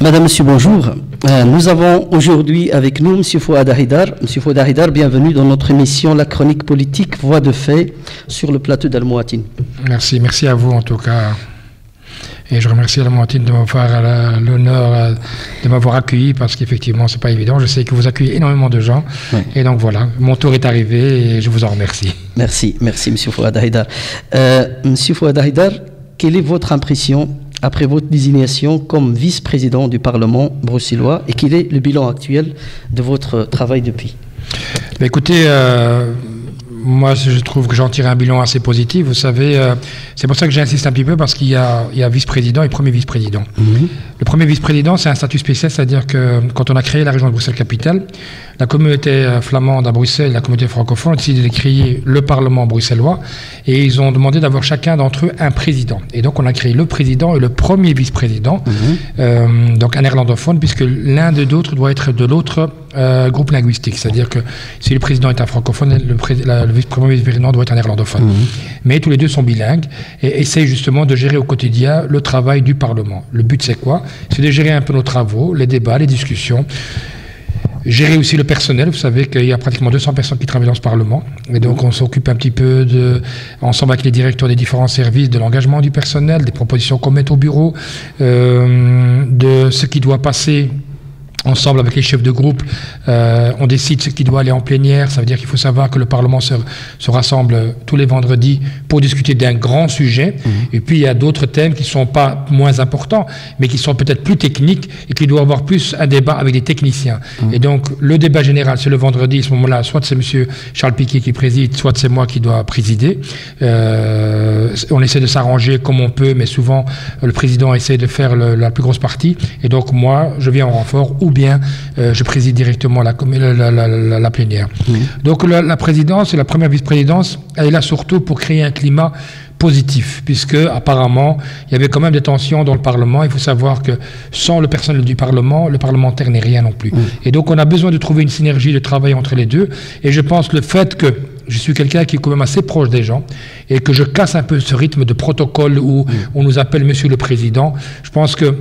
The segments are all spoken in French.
Madame, Monsieur, bonjour. Nous avons aujourd'hui avec nous Monsieur Fouad Haïdar. Monsieur Fouad Haïdar, bienvenue dans notre émission La Chronique Politique, Voix de fait, sur le plateau d'Al Mouatine. Merci à vous en tout cas. Et je remercie Al Mouatine de m'avoir l'honneur de m'avoir accueilli parce qu'effectivement, c'est pas évident. Je sais que vous accueillez énormément de gens. Oui. Et donc voilà, mon tour est arrivé et je vous en remercie. Merci Monsieur Fouad Haïdar. Monsieur Fouad Haïdar, quelle est votre impression après votre désignation comme vice-président du Parlement bruxellois et quel est le bilan actuel de votre travail depuis? Écoutez, moi je trouve que j'en tire un bilan assez positif. Vous savez, c'est pour ça que j'insiste un petit peu parce qu'il y a vice-président et premier vice-président. Le premier vice-président, c'est un statut spécial, c'est-à-dire que quand on a créé la région de Bruxelles-Capitale, la communauté flamande à Bruxelles, la communauté francophone ont décidé de créer le Parlement bruxellois et ils ont demandé d'avoir chacun d'entre eux un président. Et donc on a créé le président et le premier vice-président, donc un néerlandophone, puisque l'un de d'autres doit être de l'autre groupe linguistique. C'est-à-dire que si le président est un francophone, le vice-premier vice-président doit être un néerlandophone. Mais tous les deux sont bilingues et essayent justement de gérer au quotidien le travail du Parlement. Le but c'est quoi? C'est de gérer un peu nos travaux, les débats, les discussions. Gérer aussi le personnel, vous savez qu'il y a pratiquement 200 personnes qui travaillent dans ce Parlement, et donc on s'occupe un petit peu ensemble avec les directeurs des différents services, de l'engagement du personnel, des propositions qu'on met au bureau, de ce qui doit passer. Ensemble avec les chefs de groupe, on décide ce qui doit aller en plénière. Ça veut dire qu'il faut savoir que le Parlement se rassemble tous les vendredis pour discuter d'un grand sujet. Et puis il y a d'autres thèmes qui ne sont pas moins importants, mais qui sont peut-être plus techniques et qui doivent avoir plus un débat avec des techniciens. Et donc le débat général, c'est le vendredi. À ce moment-là, soit c'est M. Charles Piquet qui préside, soit c'est moi qui dois présider. On essaie de s'arranger comme on peut, mais souvent le président essaie de faire la plus grosse partie. Et donc moi, je viens en renfort ou bien je préside directement la plénière. Donc la présidence et la première vice-présidence, elle est là surtout pour créer un climat positif, puisque apparemment il y avait quand même des tensions dans le Parlement. Il faut savoir que sans le personnel du Parlement, le parlementaire n'est rien non plus. Et donc on a besoin de trouver une synergie de travail entre les deux. Et je pense que le fait que je suis quelqu'un qui est quand même assez proche des gens et que je casse un peu ce rythme de protocole où on nous appelle Monsieur le Président, je pense que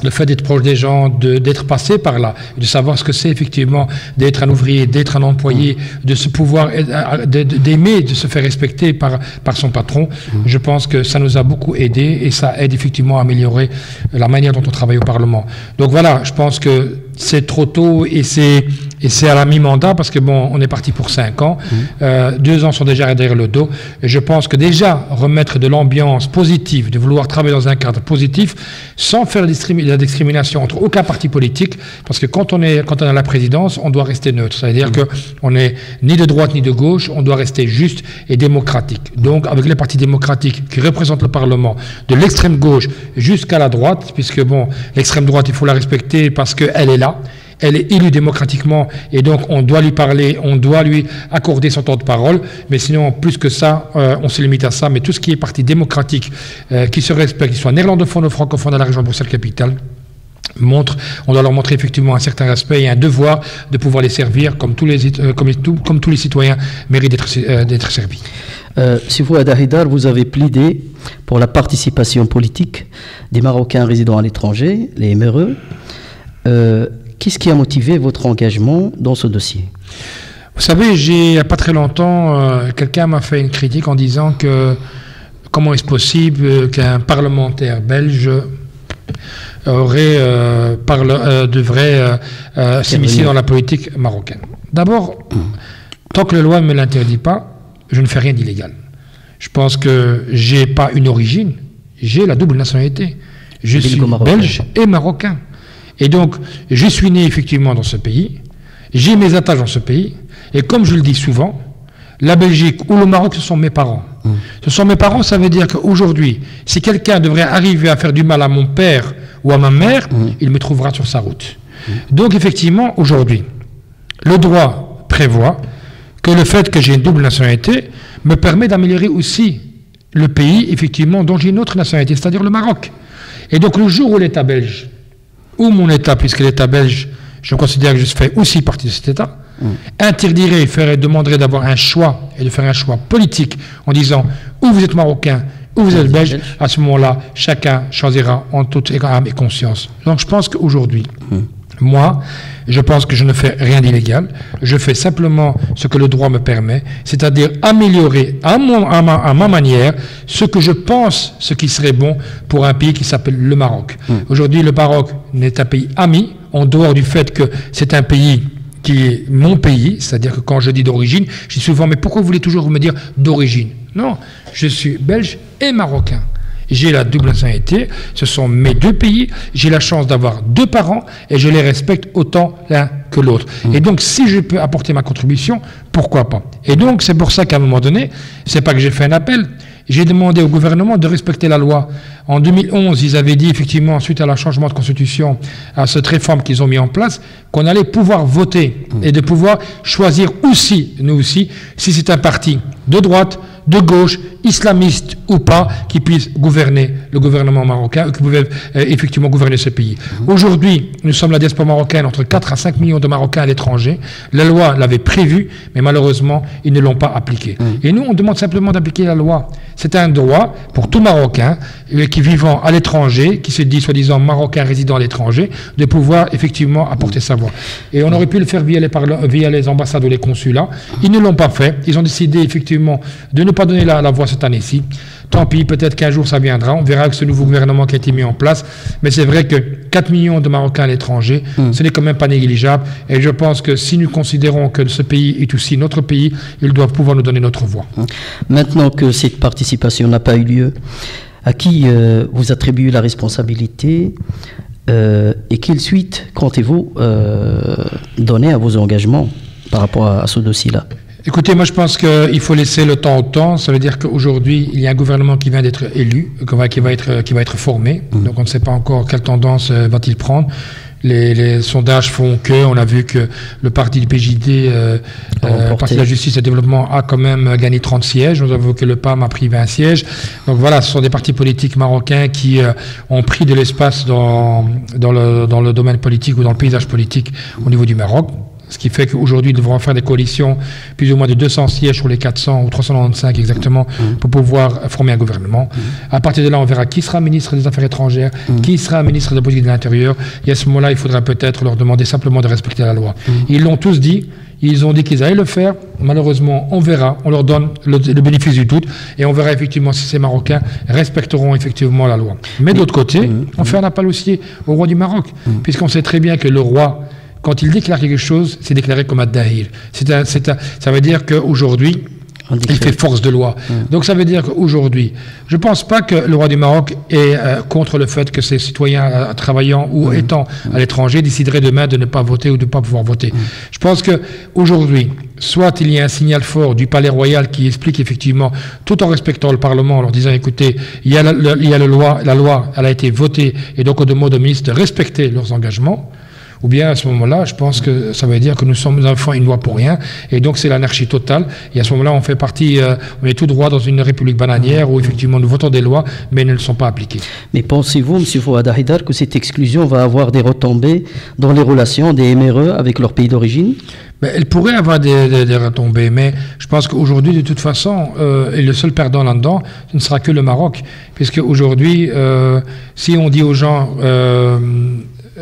le fait d'être proche des gens, d'être passé par là, de savoir ce que c'est effectivement d'être un ouvrier, d'être un employé, de se pouvoir, d'aimer, de se faire respecter par son patron, je pense que ça nous a beaucoup aidé et ça aide effectivement à améliorer la manière dont on travaille au Parlement. Donc voilà, je pense que c'est trop tôt et c'est à la mi-mandat parce que bon, on est parti pour 5 ans. 2 ans sont déjà derrière le dos. Et je pense que déjà remettre de l'ambiance positive, de vouloir travailler dans un cadre positif, sans faire la discrimination entre aucun parti politique, parce que quand on a la présidence, on doit rester neutre. C'est-à-dire qu'on n'est ni de droite ni de gauche, on doit rester juste et démocratique. Donc avec les partis démocratiques qui représentent le Parlement, de l'extrême gauche jusqu'à la droite, puisque bon, l'extrême droite, il faut la respecter parce qu'elle est là. Elle est élue démocratiquement et donc on doit lui parler, on doit lui accorder son temps de parole. Mais sinon, plus que ça, on se limite à ça. Mais tout ce qui est parti démocratique, qui se respecte, qu'ils soient néerlandophones ou francophones à la région de Bruxelles-Capitale, on doit leur montrer effectivement un certain respect et un devoir de pouvoir les servir comme tous les citoyens méritent d'être servis. Si Fouad Haïdar, vous avez plaidé pour la participation politique des Marocains résidant à l'étranger, les MRE. Qu'est-ce qui a motivé votre engagement dans ce dossier? Vous savez, il n'y a pas très longtemps, quelqu'un m'a fait une critique en disant que comment est-ce possible qu'un parlementaire belge devrait s'immiscer dans la politique marocaine. D'abord, tant que la loi ne me l'interdit pas, je ne fais rien d'illégal. Je pense que je n'ai pas une origine, j'ai la double nationalité. Je suis belge et marocain. Et donc, je suis né effectivement dans ce pays, j'ai mes attaches dans ce pays, et comme je le dis souvent, la Belgique ou le Maroc, ce sont mes parents. Ce sont mes parents, ça veut dire qu'aujourd'hui, si quelqu'un devrait arriver à faire du mal à mon père ou à ma mère, il me trouvera sur sa route. Donc effectivement, aujourd'hui, le droit prévoit que le fait que j'ai une double nationalité me permet d'améliorer aussi le pays, effectivement, dont j'ai une autre nationalité, c'est-à-dire le Maroc. Et donc le jour où l'État belge, ou mon État, puisque l'État belge, je considère que je fais aussi partie de cet État, interdirait, demanderait d'avoir un choix, et de faire un choix politique, en disant ou vous êtes marocain, ou vous êtes belge, à ce moment-là, chacun choisira en toute âme et conscience. Donc je pense qu'aujourd'hui, moi, je pense que je ne fais rien d'illégal. Je fais simplement ce que le droit me permet, c'est-à-dire améliorer à ma manière ce que je pense, ce qui serait bon pour un pays qui s'appelle le Maroc. Aujourd'hui, le Maroc n'est un pays ami, en dehors du fait que c'est un pays qui est mon pays, c'est-à-dire que quand je dis d'origine, je dis souvent, mais pourquoi vous voulez toujours me dire d'origine? Non, je suis belge et marocain. J'ai la double nationalité, ce sont mes deux pays, j'ai la chance d'avoir deux parents et je les respecte autant l'un que l'autre. Et donc, si je peux apporter ma contribution, pourquoi pas? Et donc, c'est pour ça qu'à un moment donné, c'est pas que j'ai fait un appel, j'ai demandé au gouvernement de respecter la loi. En 2011, ils avaient dit effectivement, suite à leur changement de constitution, à cette réforme qu'ils ont mis en place, qu'on allait pouvoir voter et de pouvoir choisir aussi, nous aussi, si c'est un parti de droite, de gauche, islamiste ou pas, qui puisse gouverner le gouvernement marocain, qui pouvait effectivement gouverner ce pays. Aujourd'hui, nous sommes la diaspora marocaine, entre 4 à 5 millions de Marocains à l'étranger. La loi l'avait prévu, mais malheureusement, ils ne l'ont pas appliquée. Et nous, on demande simplement d'appliquer la loi. C'est un droit pour tout Marocain qui vivant à l'étranger, qui se dit soi-disant Marocain résident à l'étranger, de pouvoir effectivement apporter sa voix. Et on aurait pu le faire via les ambassades ou les consulats. Ils ne l'ont pas fait. Ils ont décidé effectivement de ne pas donner la voix cette année-ci. Tant pis, peut-être qu'un jour ça viendra. On verra avec ce nouveau gouvernement qui a été mis en place. Mais c'est vrai que 4 millions de Marocains à l'étranger, ce n'est quand même pas négligeable. Et je pense que si nous considérons que ce pays est aussi notre pays, ils doivent pouvoir nous donner notre voix. Maintenant que cette participation n'a pas eu lieu, à qui vous attribuez la responsabilité et quelle suite comptez-vous donner à vos engagements par rapport à ce dossier-là? Écoutez, moi je pense qu'il faut laisser le temps au temps. Ça veut dire qu'aujourd'hui, il y a un gouvernement qui vient d'être élu, qui va être formé. Donc on ne sait pas encore quelle tendance va-t-il prendre. Les sondages font on a vu que le parti du PJD, le parti de la justice et du développement, a quand même gagné 30 sièges. Nous avons vu que le PAM a pris 20 sièges. Donc voilà, ce sont des partis politiques marocains qui ont pris de l'espace dans le domaine politique ou dans le paysage politique au niveau du Maroc. Ce qui fait qu'aujourd'hui, ils devront faire des coalitions plus ou moins de 200 sièges sur les 400 ou 395 exactement pour pouvoir former un gouvernement. À partir de là, on verra qui sera ministre des Affaires étrangères, qui sera ministre de la politique de l'Intérieur. Et à ce moment-là, il faudra peut-être leur demander simplement de respecter la loi. Ils l'ont tous dit. Ils ont dit qu'ils allaient le faire. Malheureusement, on verra. On leur donne le bénéfice du doute. Et on verra effectivement si ces Marocains respecteront effectivement la loi. Mais d'autre côté, on fait un appel aussi au roi du Maroc. Puisqu'on sait très bien que le roi, quand il déclare quelque chose, c'est déclaré comme un dahir. Ça veut dire qu'aujourd'hui, il fait force de loi. Donc ça veut dire qu'aujourd'hui, je ne pense pas que le roi du Maroc est contre le fait que ses citoyens travaillant ou étant à l'étranger décideraient demain de ne pas voter ou de ne pas pouvoir voter. Je pense qu'aujourd'hui, soit il y a un signal fort du palais royal qui explique effectivement, tout en respectant le Parlement, en leur disant, écoutez, il y a la loi, elle a été votée, et donc on demande aux ministres de respecter leurs engagements. Ou bien à ce moment-là, je pense que ça veut dire que nous avons une loi pour rien, et donc c'est l'anarchie totale. Et à ce moment-là, on fait partie, on est tout droit dans une république bananière où effectivement nous votons des lois, mais elles ne sont pas appliquées. Mais pensez-vous, M. Fouad Haïdar, que cette exclusion va avoir des retombées dans les relations des MRE avec leur pays d'origine? Elle pourrait avoir des retombées, mais je pense qu'aujourd'hui, de toute façon, et le seul perdant là-dedans, ce ne sera que le Maroc, puisque aujourd'hui, si on dit aux gens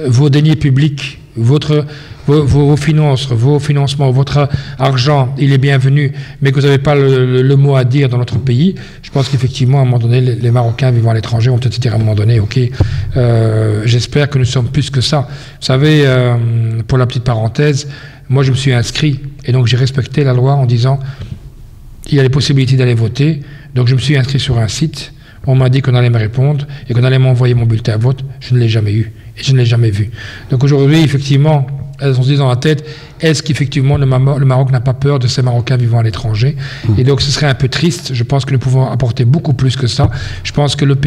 vos deniers publics, vos finances, vos financements, votre argent, il est bienvenu, mais que vous n'avez pas le mot à dire dans notre pays, je pense qu'effectivement, à un moment donné, les Marocains vivant à l'étranger vont peut-être se dire à un moment donné, ok, j'espère que nous sommes plus que ça. Vous savez, pour la petite parenthèse, moi je me suis inscrit, et donc j'ai respecté la loi en disant, il y a les possibilités d'aller voter, donc je me suis inscrit sur un site, on m'a dit qu'on allait me répondre, et qu'on allait m'envoyer mon bulletin à vote, je ne l'ai jamais eu. Et je ne l'ai jamais vu. Donc aujourd'hui, effectivement, elles ont se dit dans la tête, est-ce qu'effectivement le Maroc n'a pas peur de ces Marocains vivant à l'étranger? Et donc ce serait un peu triste. Je pense que nous pouvons apporter beaucoup plus que ça. Je pense que notre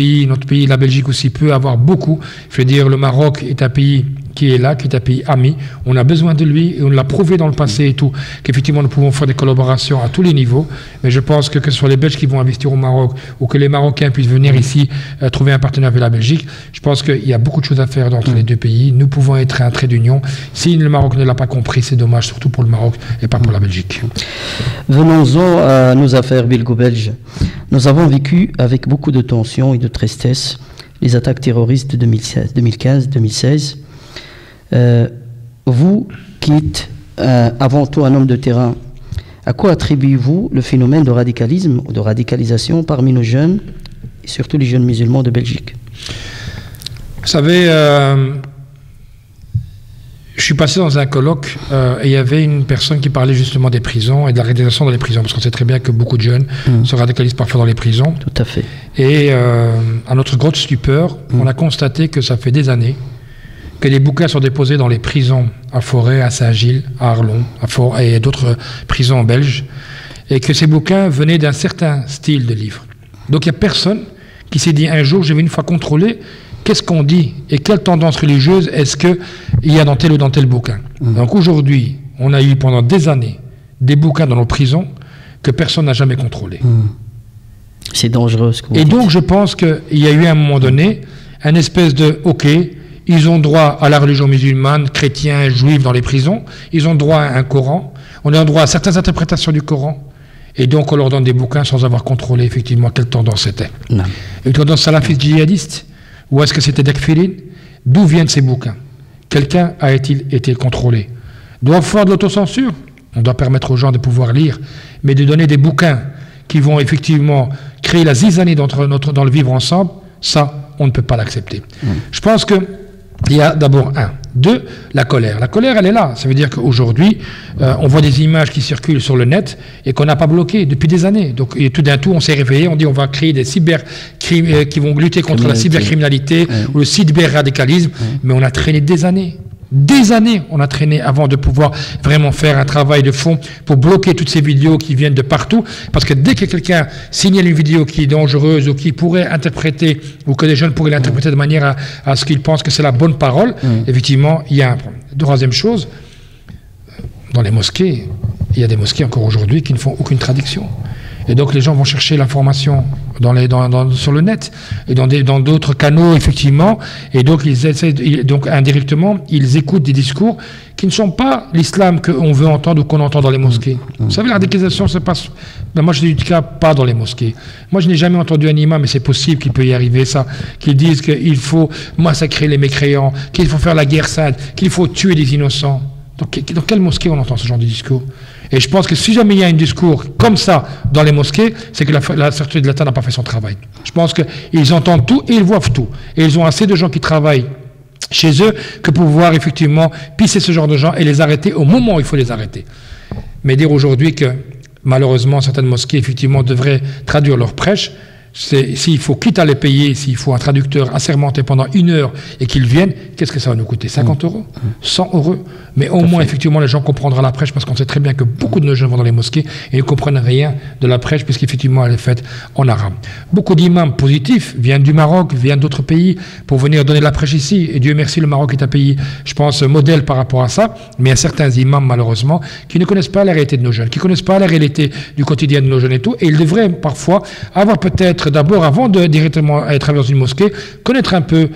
pays, la Belgique aussi, peut avoir beaucoup. Je veux dire, le Maroc est un pays qui est là, qui est un pays ami. On a besoin de lui et on l'a prouvé dans le passé et tout, qu'effectivement nous pouvons faire des collaborations à tous les niveaux. Mais je pense que ce soit les Belges qui vont investir au Maroc ou que les Marocains puissent venir ici trouver un partenaire avec la Belgique, je pense qu'il y a beaucoup de choses à faire entre les deux pays. Nous pouvons être un trait d'union. Si le Maroc ne l'a pas compris, c'est dommage, surtout pour le Maroc et pas pour la Belgique. Venons-en à nos affaires belgo-belges. Nous avons vécu avec beaucoup de tensions et de tristesse les attaques terroristes de 2015, 2016. Vous, qui êtes avant tout un homme de terrain, à quoi attribuez-vous le phénomène de radicalisme ou de radicalisation parmi nos jeunes, et surtout les jeunes musulmans de Belgique? Vous savez, je suis passé dans un colloque et il y avait une personne qui parlait justement des prisons et de la radicalisation dans les prisons, parce qu'on sait très bien que beaucoup de jeunes se radicalisent parfois dans les prisons. Tout à fait. Et à notre grosse stupeur, on a constaté que ça fait des années que des bouquins sont déposés dans les prisons à Forêt, à Saint-Gilles, à Arlon, et d'autres prisons belges, et que ces bouquins venaient d'un certain style de livre. Donc il n'y a personne qui s'est dit un jour, je vais une fois contrôler qu'est-ce qu'on dit et quelle tendance religieuse est-ce qu'il y a dans tel ou dans tel bouquin. Donc aujourd'hui, on a eu pendant des années des bouquins dans nos prisons que personne n'a jamais contrôlés. C'est dangereux ce que vous dites. dites. Donc je pense qu'il y a eu à un moment donné un espèce de « ok ». Ils ont droit à la religion musulmane, chrétiens, juifs dans les prisons. Ils ont droit à un Coran. On a droit à certaines interprétations du Coran. Et donc, on leur donne des bouquins sans avoir contrôlé effectivement quelle tendance c'était. Une tendance salafiste djihadiste? Ou est-ce que c'était Dakfirin? D'où viennent ces bouquins? Quelqu'un a-t-il été contrôlé? Doit faire de l'autocensure? On doit permettre aux gens de pouvoir lire, mais de donner des bouquins qui vont effectivement créer la zizanie dans le vivre ensemble, ça, on ne peut pas l'accepter. Je pense que il y a d'abord deux, la colère. La colère, elle est là. Ça veut dire qu'aujourd'hui, on voit des images qui circulent sur le net et qu'on n'a pas bloqué depuis des années. Donc, et tout d'un coup, on s'est réveillé, on dit on va créer des cybercrimes qui vont lutter contre la cybercriminalité ou le cyberradicalisme. Mais on a traîné des années. Des années, on a traîné avant de pouvoir vraiment faire un travail de fond pour bloquer toutes ces vidéos qui viennent de partout. Parce que dès que quelqu'un signale une vidéo qui est dangereuse ou qui pourrait interpréter, ou que les jeunes pourraient l'interpréter de manière à ce qu'ils pensent que c'est la bonne parole, effectivement, il y a un problème. Troisième chose, dans les mosquées, il y a des mosquées encore aujourd'hui qui ne font aucune traduction. Et donc les gens vont chercher l'information sur le net et dans d'autres canaux, effectivement. Et donc ils essaient, donc indirectement, ils écoutent des discours qui ne sont pas l'islam qu'on veut entendre ou qu'on entend dans les mosquées. Vous savez, la radicalisation se passe, moi je ne dis pas dans les mosquées. Moi je n'ai jamais entendu un imam, mais c'est possible qu'il peut y arriver ça, qu'ils disent qu'il faut massacrer les mécréants, qu'il faut faire la guerre sainte, qu'il faut tuer des innocents. Dans quelle mosquée on entend ce genre de discours? Et je pense que si jamais il y a un discours comme ça dans les mosquées, c'est que la Sûreté de l'État n'a pas fait son travail. Je pense qu'ils entendent tout et ils voient tout. Et ils ont assez de gens qui travaillent chez eux que pour pouvoir effectivement pisser ce genre de gens et les arrêter au moment où il faut les arrêter. Mais dire aujourd'hui que malheureusement certaines mosquées effectivement devraient traduire leur prêche, s'il faut quitte à les payer, s'il faut un traducteur assermenté pendant 1 heure et qu'il vienne, qu'est-ce que ça va nous coûter? 50 €? 100 €? Mais au moins, effectivement, les gens comprendront la prêche, parce qu'on sait très bien que beaucoup de nos jeunes vont dans les mosquées et ne comprennent rien de la prêche, puisqu'effectivement, elle est faite en arabe. Beaucoup d'imams positifs viennent du Maroc, viennent d'autres pays pour venir donner la prêche ici. Et Dieu merci, le Maroc est un pays, je pense, modèle par rapport à ça. Mais il y a certains imams, malheureusement, qui ne connaissent pas la réalité de nos jeunes, qui ne connaissent pas la réalité du quotidien de nos jeunes et tout. Et ils devraient parfois avoir peut-être d'abord, avant de directement être dans une mosquée, connaître un peu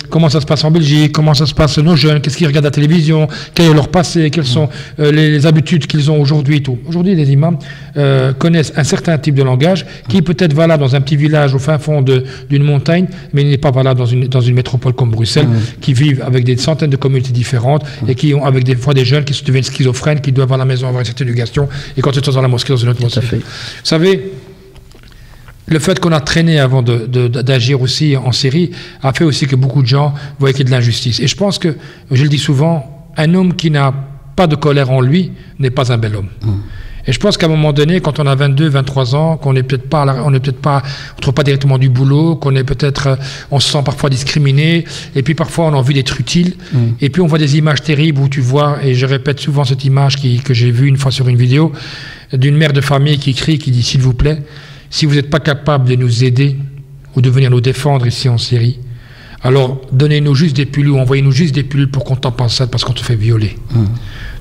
comment ça se passe en Belgique, comment ça se passe nos jeunes, qu'est-ce qu'ils regardent à la télévision, quel est leur passé, quelles sont les habitudes qu'ils ont aujourd'hui et tout. Aujourd'hui, les imams connaissent un certain type de langage qui peut être valable dans un petit village au fin fond d'une montagne, mais il n'est pas valable dans une métropole comme Bruxelles, qui vivent avec des centaines de communautés différentes et qui ont avec des fois des jeunes qui se deviennent schizophrènes, qui doivent à la maison avoir une certaine éducation et quand ils sont dans la mosquée, dans une autre mosquée. Vous savez, le fait qu'on a traîné avant d'agir aussi en série a fait aussi que beaucoup de gens voyaient qu'il y a de l'injustice. Et je pense que, je le dis souvent, un homme qui n'a pas de colère en lui n'est pas un bel homme. Et je pense qu'à un moment donné, quand on a 22, 23 ans, qu'on n'est peut-être pas, on trouve pas directement du boulot, qu'on est peut-être, on se sent parfois discriminé, et puis parfois on a envie d'être utile, et puis on voit des images terribles où tu vois, et je répète souvent cette image que j'ai vue une fois sur une vidéo, d'une mère de famille qui crie, qui dit s'il vous plaît, si vous n'êtes pas capable de nous aider ou de venir nous défendre ici en Syrie, alors donnez-nous juste des pilules, ou envoyez-nous juste des pilules pour qu'on t'en pense parce qu'on te fait violer. Vous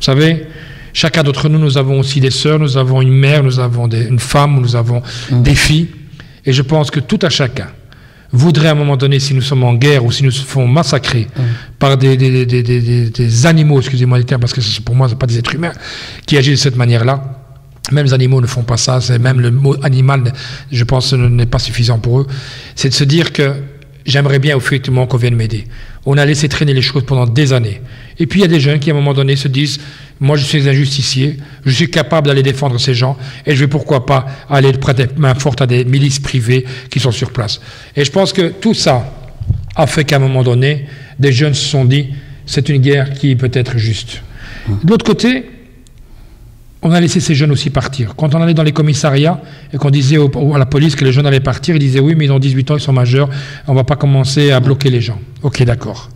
savez, chacun d'entre nous, nous avons aussi des sœurs, nous avons une mère, nous avons une femme, nous avons des filles. Et je pense que tout à chacun voudrait à un moment donné, si nous sommes en guerre ou si nous nous faisons massacrer par des animaux, excusez-moi les termes, parce que pour moi, ce n'est pas des êtres humains qui agissent de cette manière-là. Même les animaux ne font pas ça, même le mot animal, je pense, n'est pas suffisant pour eux. C'est de se dire que j'aimerais bien effectivement qu'on vienne m'aider. On a laissé traîner les choses pendant des années. Et puis il y a des jeunes qui à un moment donné se disent, moi je suis un justicier, je suis capable d'aller défendre ces gens, et je vais pourquoi pas aller prêter main forte à des milices privées qui sont sur place. Et je pense que tout ça a fait qu'à un moment donné, des jeunes se sont dit, c'est une guerre qui peut être juste. De l'autre côté, on a laissé ces jeunes aussi partir. Quand on allait dans les commissariats et qu'on disait à la police que les jeunes allaient partir, ils disaient oui, mais ils ont 18 ans, ils sont majeurs, on ne va pas commencer à bloquer les gens. Ok, d'accord.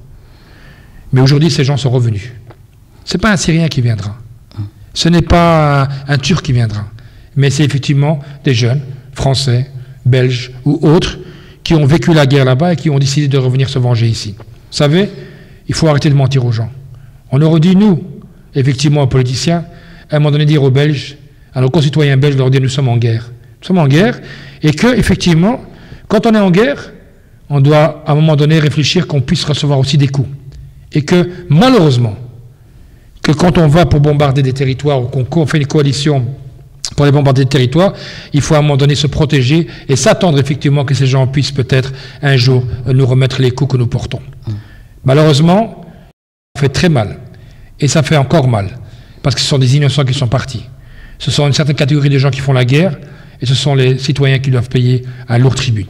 Mais aujourd'hui, ces gens sont revenus. Ce n'est pas un Syrien qui viendra. Ce n'est pas un Turc qui viendra. Mais c'est effectivement des jeunes, Français, Belges ou autres, qui ont vécu la guerre là-bas et qui ont décidé de revenir se venger ici. Vous savez, il faut arrêter de mentir aux gens. On aurait dit, nous, effectivement, aux politiciens, à un moment donné dire aux Belges, à nos concitoyens belges, leur dire nous sommes en guerre. Nous sommes en guerre et que, effectivement, quand on est en guerre, on doit à un moment donné réfléchir qu'on puisse recevoir aussi des coups. Et que, malheureusement, que quand on va pour bombarder des territoires ou qu'on fait une coalition pour les bombarder des territoires, il faut à un moment donné se protéger et s'attendre effectivement que ces gens puissent peut-être un jour nous remettre les coups que nous portons. Malheureusement, ça fait très mal. Et ça fait encore mal. Parce que ce sont des innocents qui sont partis. Ce sont une certaine catégorie de gens qui font la guerre, et ce sont les citoyens qui doivent payer un lourd tribut.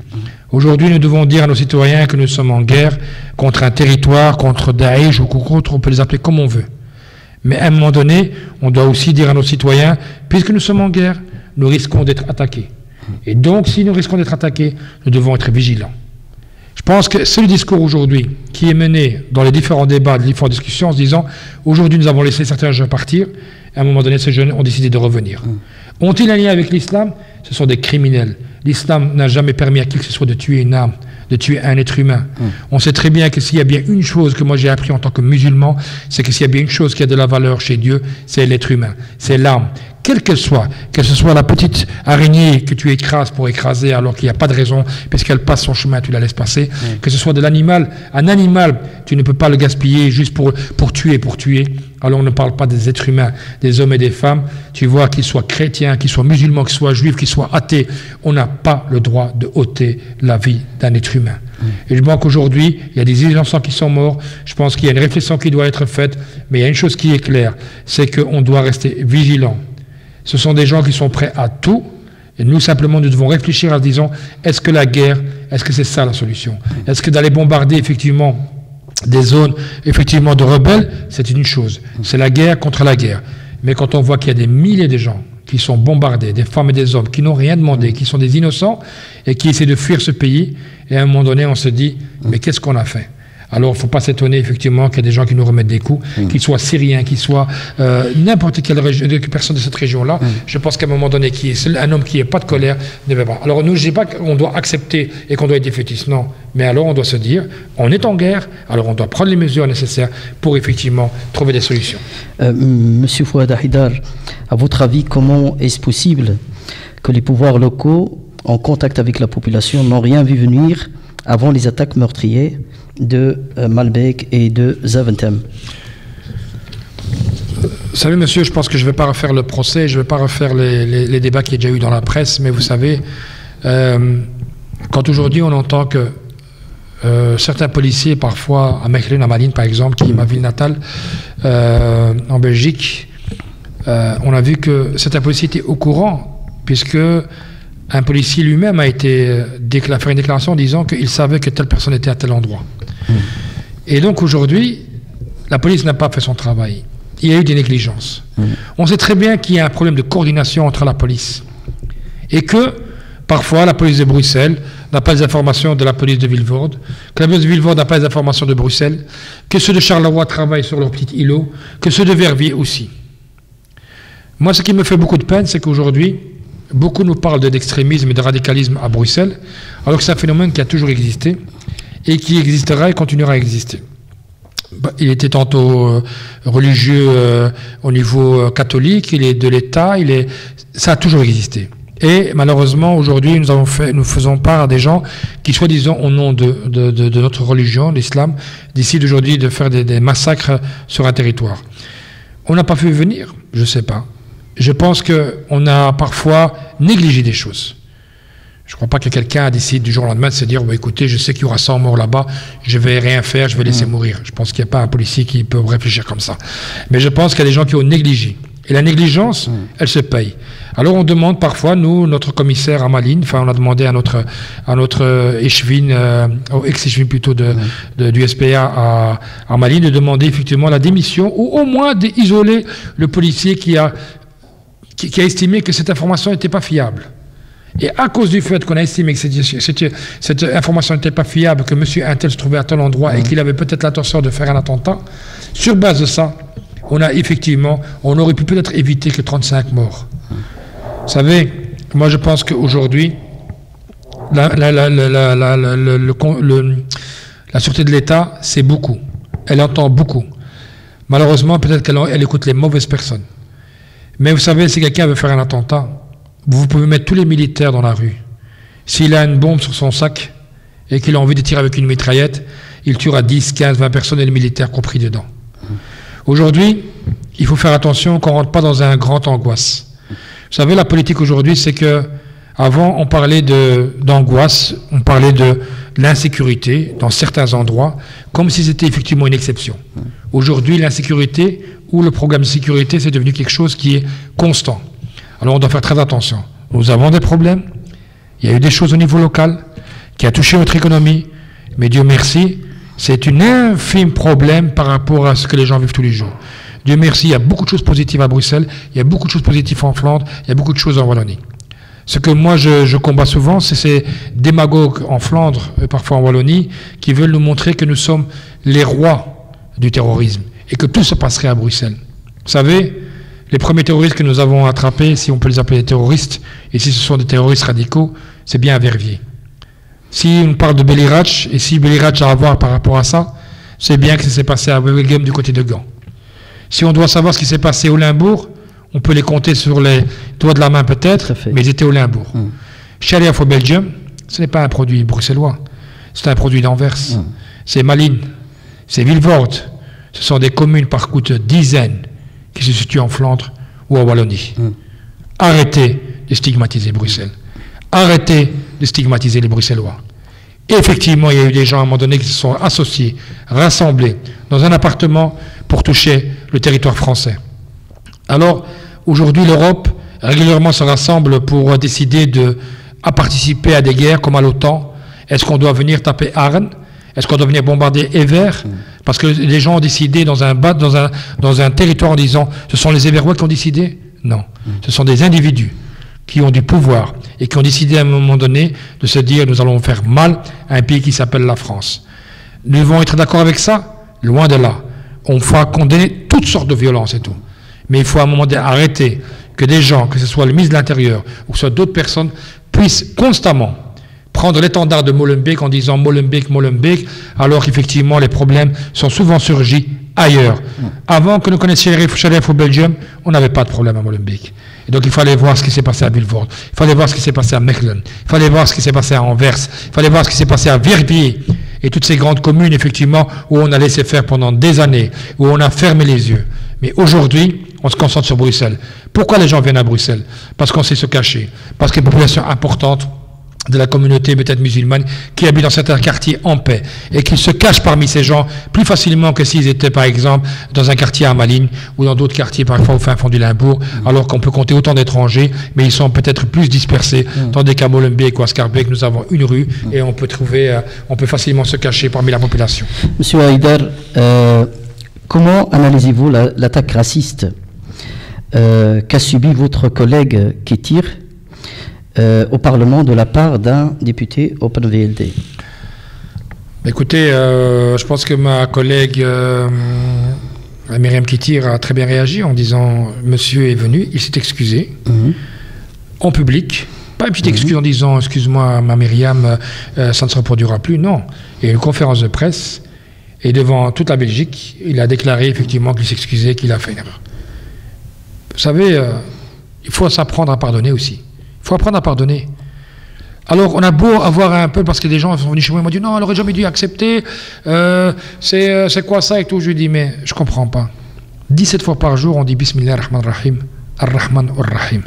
Aujourd'hui, nous devons dire à nos citoyens que nous sommes en guerre contre un territoire, contre Daesh ou contre, on peut les appeler comme on veut. Mais à un moment donné, on doit aussi dire à nos citoyens, puisque nous sommes en guerre, nous risquons d'être attaqués. Et donc, si nous risquons d'être attaqués, nous devons être vigilants. Je pense que c'est le discours aujourd'hui qui est mené dans les différents débats, les différentes discussions, en se disant aujourd'hui nous avons laissé certains jeunes partir, et à un moment donné ces jeunes ont décidé de revenir. Ont-ils un lien avec l'islam? Ce sont des criminels. L'islam n'a jamais permis à qui que ce soit de tuer une âme, de tuer un être humain. On sait très bien que s'il y a bien une chose que moi j'ai appris en tant que musulman, c'est que s'il y a bien une chose qui a de la valeur chez Dieu, c'est l'être humain, c'est l'âme. Quelle qu'elle soit, que ce soit la petite araignée que tu écrases pour écraser alors qu'il n'y a pas de raison, puisqu'elle passe son chemin, tu la laisses passer, que ce soit de l'animal, un animal, tu ne peux pas le gaspiller juste pour tuer. Alors on ne parle pas des êtres humains, des hommes et des femmes, tu vois, qu'ils soient chrétiens, qu'ils soient musulmans, qu'ils soient juifs, qu'ils soient athées, on n'a pas le droit de ôter la vie d'un être humain. Et je pense qu'aujourd'hui, il y a des innocents qui sont morts, je pense qu'il y a une réflexion qui doit être faite, mais il y a une chose qui est claire, c'est qu'on doit rester vigilant. Ce sont des gens qui sont prêts à tout, et nous simplement nous devons réfléchir en se disant, est-ce que la guerre, est-ce que c'est ça la solution? Est-ce que d'aller bombarder effectivement des zones effectivement de rebelles, c'est une chose, c'est la guerre contre la guerre. Mais quand on voit qu'il y a des milliers de gens qui sont bombardés, des femmes et des hommes qui n'ont rien demandé, qui sont des innocents et qui essaient de fuir ce pays, et à un moment donné on se dit, mais qu'est-ce qu'on a fait? Alors, il ne faut pas s'étonner, effectivement, qu'il y a des gens qui nous remettent des coups, qu'ils soient syriens, qu'ils soient n'importe quelle personne de cette région-là. Je pense qu'à un moment donné, un homme qui n'a pas de colère ne va pas. Alors, nous, je ne dis pas qu'on doit accepter et qu'on doit être défaitiste, non. Mais alors, on doit se dire, on est en guerre, alors on doit prendre les mesures nécessaires pour, effectivement, trouver des solutions. Monsieur Fouad Haïdar, à votre avis, comment est-ce possible que les pouvoirs locaux, en contact avec la population, n'ont rien vu venir avant les attaques meurtrières de Malbec et de Zaventem? Vous savez, monsieur, je pense que je ne vais pas refaire le procès, je ne vais pas refaire les débats qu'il y a déjà eu dans la presse, mais vous savez, quand aujourd'hui on entend que certains policiers, parfois à Mechelen, à Malines par exemple, qui est ma ville natale, en Belgique, on a vu que certains policiers étaient au courant, puisque un policier lui-même a été fait une déclaration en disant qu'il savait que telle personne était à tel endroit. Et donc aujourd'hui, la police n'a pas fait son travail. Il y a eu des négligences. On sait très bien qu'il y a un problème de coordination entre la police. Et que, parfois, la police de Bruxelles n'a pas les informations de la police de Vilvoorde, que la police de Vilvoorde n'a pas les informations de Bruxelles, que ceux de Charleroi travaillent sur leur petit îlot, que ceux de Verviers aussi. Moi, ce qui me fait beaucoup de peine, c'est qu'aujourd'hui, beaucoup nous parlent d'extrémisme et de radicalisme à Bruxelles, alors que c'est un phénomène qui a toujours existé et qui existera et continuera à exister. Il était tantôt religieux au niveau catholique, il est de l'État, ça a toujours existé. Et malheureusement, aujourd'hui, nous faisons part à des gens qui, soi-disant, au nom de notre religion, l'islam, décident aujourd'hui de faire des massacres sur un territoire. On n'a pas fait venir, je ne sais pas. Je pense qu'on a parfois négligé des choses. Je ne crois pas que quelqu'un décide du jour au lendemain de se dire bah, écoutez, je sais qu'il y aura 100 morts là-bas, je ne vais rien faire, je vais laisser mourir. Je pense qu'il n'y a pas un policier qui peut réfléchir comme ça. Mais je pense qu'il y a des gens qui ont négligé. Et la négligence, elle se paye. Alors on demande parfois, nous, notre commissaire à Malines, enfin on a demandé à notre échevine, au ex-échevine plutôt du SPA à Malines, de demander effectivement la démission ou au moins d'isoler le policier qui a estimé que cette information n'était pas fiable. Et à cause du fait qu'on a estimé que cette information n'était pas fiable, que M. Intel se trouvait à tel endroit et qu'il avait peut-être l'intention de faire un attentat, sur base de ça, on aurait pu peut-être éviter que 35 morts. Vous savez, moi je pense qu'aujourd'hui, la sûreté de l'État, c'est beaucoup. Elle entend beaucoup. Malheureusement, peut-être qu'elle écoute les mauvaises personnes. Mais vous savez, si quelqu'un veut faire un attentat, vous pouvez mettre tous les militaires dans la rue. S'il a une bombe sur son sac et qu'il a envie de tirer avec une mitraillette, il tuera 10, 15, 20 personnes et les militaires compris dedans. Aujourd'hui, il faut faire attention qu'on ne rentre pas dans un grand angoisse. Vous savez, la politique aujourd'hui, c'est que avant on parlait d'angoisse, on parlait de l'insécurité dans certains endroits, comme si c'était effectivement une exception. Aujourd'hui, l'insécurité ou le programme de sécurité, c'est devenu quelque chose qui est constant. Alors on doit faire très attention. Nous avons des problèmes, il y a eu des choses au niveau local qui a touché notre économie, mais Dieu merci, c'est un infime problème par rapport à ce que les gens vivent tous les jours. Dieu merci, il y a beaucoup de choses positives à Bruxelles, il y a beaucoup de choses positives en Flandre, il y a beaucoup de choses en Wallonie. Ce que moi je combats souvent, c'est ces démagogues en Flandre et parfois en Wallonie qui veulent nous montrer que nous sommes les rois du terrorisme et que tout se passerait à Bruxelles. Vous savez, les premiers terroristes que nous avons attrapés, si on peut les appeler des terroristes, et si ce sont des terroristes radicaux, c'est bien à Verviers. Si on parle de Belirach, et si Belirach a à voir par rapport à ça, c'est bien que ça s'est passé à Wevelgem du côté de Gand. Si on doit savoir ce qui s'est passé au Limbourg, on peut les compter sur les doigts de la main peut-être, mais ils étaient au Limbourg. Sheriff au Belgium, ce n'est pas un produit bruxellois, c'est un produit d'Anvers. C'est Malines, c'est Vilvoorde, ce sont des communes par coup de dizaines qui se situent en Flandre ou en Wallonie. Arrêtez de stigmatiser Bruxelles. Arrêtez de stigmatiser les Bruxellois. Et effectivement, il y a eu des gens à un moment donné qui se sont associés, rassemblés dans un appartement pour toucher le territoire français. Alors, aujourd'hui, l'Europe régulièrement se rassemble pour décider à participer à des guerres comme à l'OTAN. Est-ce qu'on doit venir taper Arnhes? Est-ce qu'on doit venir bombarder Evere? Parce que les gens ont décidé dans un territoire en disant ce sont les Everois qui ont décidé? Non. Ce sont des individus qui ont du pouvoir et qui ont décidé à un moment donné de se dire nous allons faire mal à un pays qui s'appelle la France. Nous devons être d'accord avec ça? Loin de là. On va condamner toutes sortes de violences et tout. Mais il faut à un moment donné arrêter que des gens, que ce soit le ministre de l'Intérieur ou que ce soit d'autres personnes, puissent constamment prendre l'étendard de Molenbeek en disant Molenbeek, Molenbeek, alors qu'effectivement les problèmes sont souvent surgis ailleurs. Avant que nous connaissions Sheriff au Belgium, on n'avait pas de problème à Molenbeek. Et donc il fallait voir ce qui s'est passé à Vilvoorde, il fallait voir ce qui s'est passé à Mechelen, il fallait voir ce qui s'est passé à Anvers, il fallait voir ce qui s'est passé à Verviers, et toutes ces grandes communes, effectivement, où on a laissé faire pendant des années, où on a fermé les yeux. Mais aujourd'hui, on se concentre sur Bruxelles. Pourquoi les gens viennent à Bruxelles? Parce qu'on sait se cacher, parce qu'il y a une population importante de la communauté peut-être musulmane qui habite dans certains quartiers en paix et qui se cachent parmi ces gens plus facilement que s'ils étaient par exemple dans un quartier à Malines ou dans d'autres quartiers parfois au fin fond du Limbourg, alors qu'on peut compter autant d'étrangers mais ils sont peut-être plus dispersés, tandis qu'à Molenbeek ou à Schaerbeek nous avons une rue et on peut facilement se cacher parmi la population. Monsieur Haïdar, comment analysez-vous l'attaque raciste qu'a subi votre collègue Ketir au Parlement de la part d'un député Open VLD? Écoutez, je pense que ma collègue Myriam Ketir a très bien réagi en disant « Monsieur est venu, il s'est excusé en public Pas une petite excuse en disant, excuse-moi, ma Myriam, ça ne se reproduira plus. Non. Il y a eu une conférence de presse, et devant toute la Belgique, il a déclaré effectivement qu'il s'excusait, qu'il a fait une erreur. Vous savez, il faut s'apprendre à pardonner aussi. Il faut apprendre à pardonner. Alors, on a beau avoir un peu, parce que des gens sont venus chez moi et m'ont dit non, elle aurait jamais dû accepter, c'est quoi ça et tout. Je lui dis, mais je comprends pas. 17 fois par jour, on dit Bismillah ar-Rahman ar-Rahim, ar-Rahman ar-Rahim.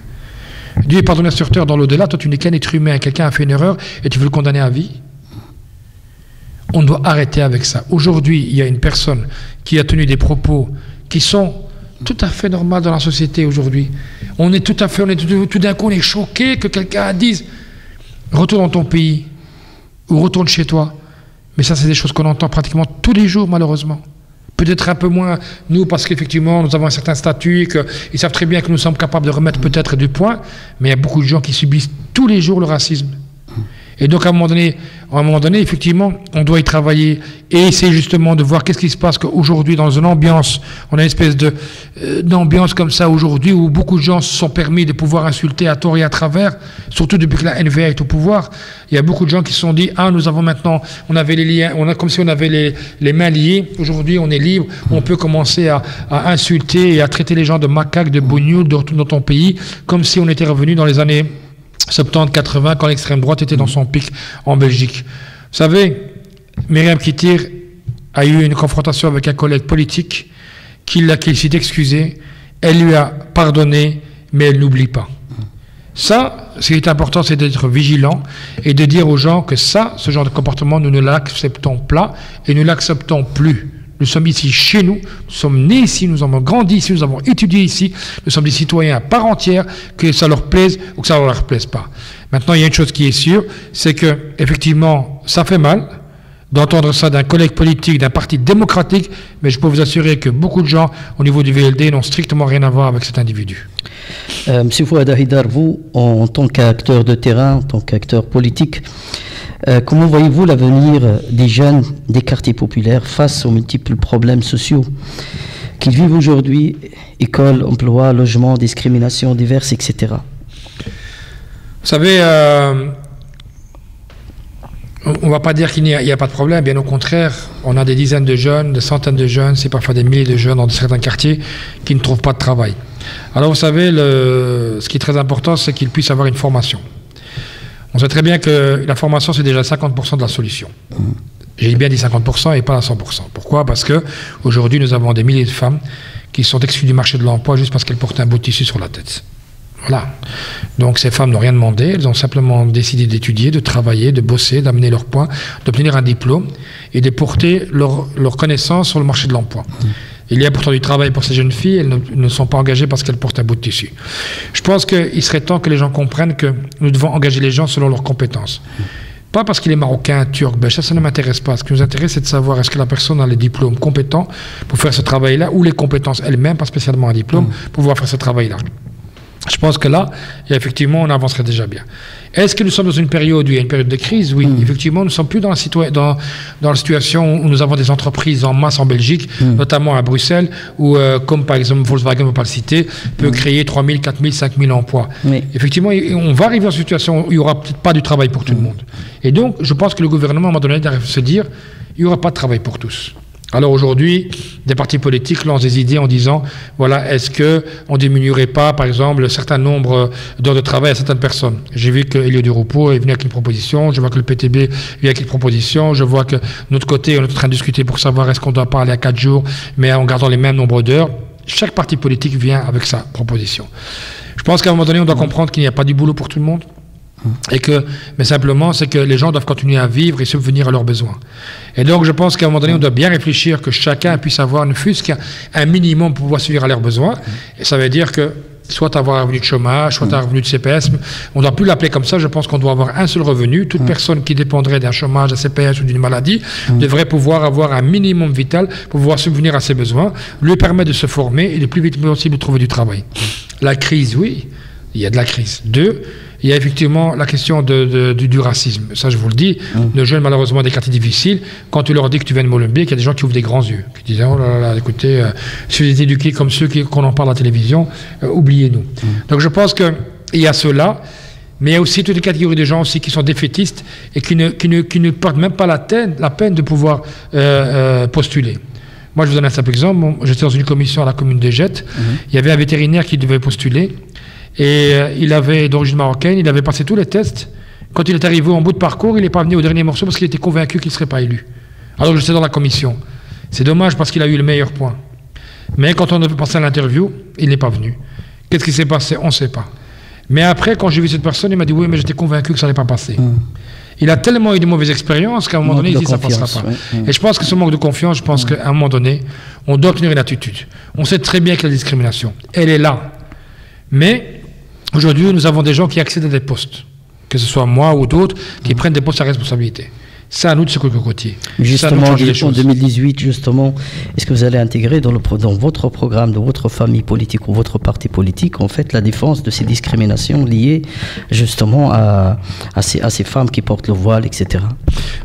Dieu est pardonné sur terre dans l'au-delà. Toi, tu n'es qu'un être humain, quelqu'un a fait une erreur et tu veux le condamner à vie. On doit arrêter avec ça. Aujourd'hui, il y a une personne qui a tenu des propos qui sont tout à fait normaux dans la société aujourd'hui. Tout d'un coup, on est choqué que quelqu'un dise retourne dans ton pays ou retourne chez toi. Mais ça, c'est des choses qu'on entend pratiquement tous les jours, malheureusement. Peut-être un peu moins nous, parce qu'effectivement, nous avons un certain statut, et qu'ils savent très bien que nous sommes capables de remettre peut-être du point, mais il y a beaucoup de gens qui subissent tous les jours le racisme. Et donc, à un moment donné, effectivement, on doit y travailler et essayer justement de voir qu'est-ce qui se passe qu'aujourd'hui, dans une ambiance, on a une espèce d'ambiance comme ça aujourd'hui, où beaucoup de gens se sont permis de pouvoir insulter à tort et à travers, surtout depuis que la NVA est au pouvoir. Il y a beaucoup de gens qui se sont dit, nous avons maintenant, on avait les liens, comme si on avait les mains liées. Aujourd'hui, on est libre, on peut commencer à insulter et à traiter les gens de macaques, de bougnoux, de retour dans ton pays, comme si on était revenu dans les années 70-80, quand l'extrême droite était dans son pic en Belgique. Vous savez, Myriam Kittir a eu une confrontation avec un collègue politique qui s'est excusé, elle lui a pardonné, mais elle n'oublie pas. Ça, ce qui est important, c'est d'être vigilant et de dire aux gens que ce genre de comportement, nous ne l'acceptons pas et nous ne l'acceptons plus. Nous sommes ici chez nous, nous sommes nés ici, nous avons grandi ici, nous avons étudié ici, nous sommes des citoyens à part entière, que ça leur plaise ou que ça ne leur plaise pas. Maintenant, il y a une chose qui est sûre, c'est que effectivement, ça fait mal d'entendre ça d'un collègue politique, d'un parti démocratique, mais je peux vous assurer que beaucoup de gens au niveau du VLD n'ont strictement rien à voir avec cet individu. Monsieur Fouad Haïdar, vous, en tant qu'acteur de terrain, en tant qu'acteur politique, comment voyez-vous l'avenir des jeunes des quartiers populaires face aux multiples problèmes sociaux qu'ils vivent aujourd'hui, école, emploi, logement, discrimination diverses, etc. Vous savez, on ne va pas dire qu'il n'y a pas de problème, bien au contraire, on a des dizaines de jeunes, des centaines de jeunes, c'est parfois des milliers de jeunes dans certains quartiers qui ne trouvent pas de travail. Alors vous savez, ce qui est très important, c'est qu'ils puissent avoir une formation. On sait très bien que la formation, c'est déjà 50% de la solution. J'ai bien dit 50% et pas à 100%. Pourquoi? Parce qu'aujourd'hui, nous avons des milliers de femmes qui sont exclues du marché de l'emploi juste parce qu'elles portent un bout de tissu sur la tête. Voilà. Donc ces femmes n'ont rien demandé, elles ont simplement décidé d'étudier, de travailler, de bosser, d'amener leur poids, d'obtenir un diplôme et de porter leur connaissance sur le marché de l'emploi. Il y a pourtant du travail pour ces jeunes filles, elles ne sont pas engagées parce qu'elles portent un bout de tissu. Je pense qu'il serait temps que les gens comprennent que nous devons engager les gens selon leurs compétences. Pas parce qu'il est marocain, turc, belge, ça ne m'intéresse pas. Ce qui nous intéresse, c'est de savoir est-ce que la personne a les diplômes compétents pour faire ce travail-là, ou les compétences elles-mêmes, pas spécialement un diplôme, pour pouvoir faire ce travail-là. Je pense que là, effectivement, on avancerait déjà bien. Est-ce que nous sommes dans une période où il y a une période de crise? Oui, effectivement, nous ne sommes plus dans la situation où nous avons des entreprises en masse en Belgique, notamment à Bruxelles, où, comme par exemple Volkswagen, on ne va pas le citer, peut créer 3 000, 4 000, 5 000 emplois. Effectivement, on va arriver dans une situation où il n'y aura peut-être pas du travail pour tout le monde. Et donc, je pense que le gouvernement, à un moment donné, doit se dire, il n'y aura pas de travail pour tous. Alors aujourd'hui, des partis politiques lancent des idées en disant, voilà, est-ce qu'on ne diminuerait pas, par exemple, un certain nombre d'heures de travail à certaines personnes? J'ai vu qu'Elio Durupo est venu avec une proposition, je vois que le PTB vient avec une proposition, je vois que de notre côté, on est en train de discuter pour savoir est-ce qu'on doit pas aller à 4 jours, mais en gardant les mêmes nombres d'heures. Chaque parti politique vient avec sa proposition. Je pense qu'à un moment donné, on doit comprendre qu'il n'y a pas du boulot pour tout le monde. Mais simplement, c'est que les gens doivent continuer à vivre et subvenir à leurs besoins. Et donc, je pense qu'à un moment donné, on doit bien réfléchir que chacun puisse avoir, ne fût-ce qu'un minimum pour pouvoir subvenir à leurs besoins. Et ça veut dire que soit avoir un revenu de chômage, soit un revenu de CPS. On ne doit plus l'appeler comme ça. Je pense qu'on doit avoir un seul revenu. Toute personne qui dépendrait d'un chômage, d'un CPS ou d'une maladie devrait pouvoir avoir un minimum vital pour pouvoir subvenir à ses besoins, lui permettre de se former et le plus vite possible de trouver du travail. La crise, oui, il y a de la crise. 2, il y a effectivement la question du racisme. Ça, je vous le dis, nos jeunes, malheureusement, des quartiers difficiles, quand tu leur dis que tu viens de Molenbeek, il y a des gens qui ouvrent des grands yeux, qui disent, oh là là, écoutez, si vous êtes éduqués comme ceux qu'on en parle à la télévision, oubliez-nous. Donc je pense qu'il y a cela. Mais il y a aussi toute une catégorie de gens aussi qui sont défaitistes et qui ne portent même pas la peine de pouvoir postuler. Moi, je vous donne un simple exemple. J'étais dans une commission à la commune de Jette. Il y avait un vétérinaire qui devait postuler. Et il avait d'origine marocaine. Il avait passé tous les tests. Quand il est arrivé en bout de parcours, il n'est pas venu au dernier morceau parce qu'il était convaincu qu'il ne serait pas élu. Alors j'étais dans la commission. C'est dommage parce qu'il a eu le meilleur point. Mais quand on a passé à l'interview, il n'est pas venu. Qu'est-ce qui s'est passé? On ne sait pas. Mais après, quand j'ai vu cette personne, il m'a dit oui, mais j'étais convaincu que ça n'allait pas passer. Il a tellement eu de mauvaises expériences qu'à un moment donné, il dit ça ne passera pas. Et je pense que ce manque de confiance, je pense qu'à un moment donné, on doit tenir une attitude. On sait très bien que la discrimination, elle est là. Mais aujourd'hui, nous avons des gens qui accèdent à des postes, que ce soit moi ou d'autres, qui prennent des postes à responsabilité. C'est à nous de se cocotier. Justement, en 2018, justement, est-ce que vous allez intégrer dans votre programme, de votre famille politique ou votre parti politique, en fait, la défense de ces discriminations liées justement à ces femmes qui portent le voile, etc.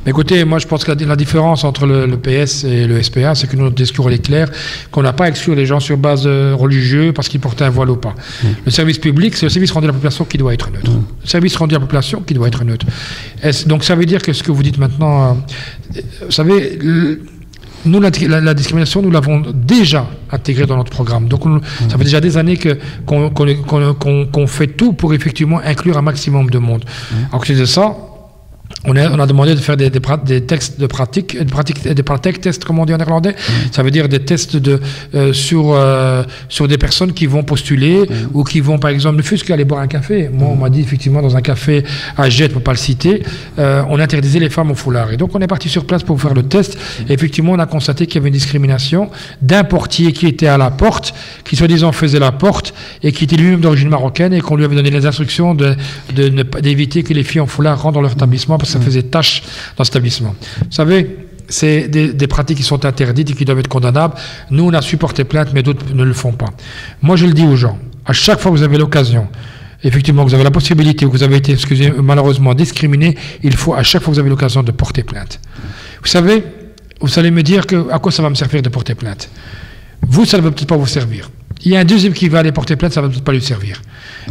Mais écoutez, moi je pense que la différence entre le PS et le SPA, c'est que notre discours est clair, qu'on n'a pas à exclure les gens sur base religieuse parce qu'ils portaient un voile ou pas. Le service public, c'est le service rendu à la population qui doit être neutre. Le service rendu à la population qui doit être neutre. Donc ça veut dire que ce que vous dites maintenant, vous savez, nous, la discrimination, nous l'avons déjà intégrée dans notre programme. Donc, ça fait déjà des années qu'on fait tout pour effectivement inclure un maximum de monde. En côté de ça, on a demandé de faire des textes de pratique, des pratique tests, comme on dit en néerlandais. Ça veut dire des tests sur des personnes qui vont postuler ou qui vont, par exemple, ne fût-ce qu'aller boire un café. Moi, on m'a dit, effectivement, dans un café à Jette, pour ne pas le citer, on interdisait les femmes au foulard. Et donc, on est parti sur place pour faire le test. Et effectivement, on a constaté qu'il y avait une discrimination d'un portier qui était à la porte, qui soi-disant faisait la porte et qui était lui-même d'origine marocaine et qu'on lui avait donné les instructions d'éviter que les filles en foulard rentrent dans leur établissement parce que ça faisait tâche dans cet établissement. Vous savez, c'est des pratiques qui sont interdites et qui doivent être condamnables. Nous, on a supporté plainte, mais d'autres ne le font pas. Moi, je le dis aux gens, à chaque fois que vous avez l'occasion, effectivement, que vous avez la possibilité, ou que vous avez été, malheureusement discriminé, il faut à chaque fois que vous avez l'occasion de porter plainte. Vous savez, vous allez me dire à quoi ça va me servir de porter plainte. Vous, ça ne va peut-être pas vous servir. Il y a un deuxième qui va aller porter plainte, ça ne va peut-être pas lui servir.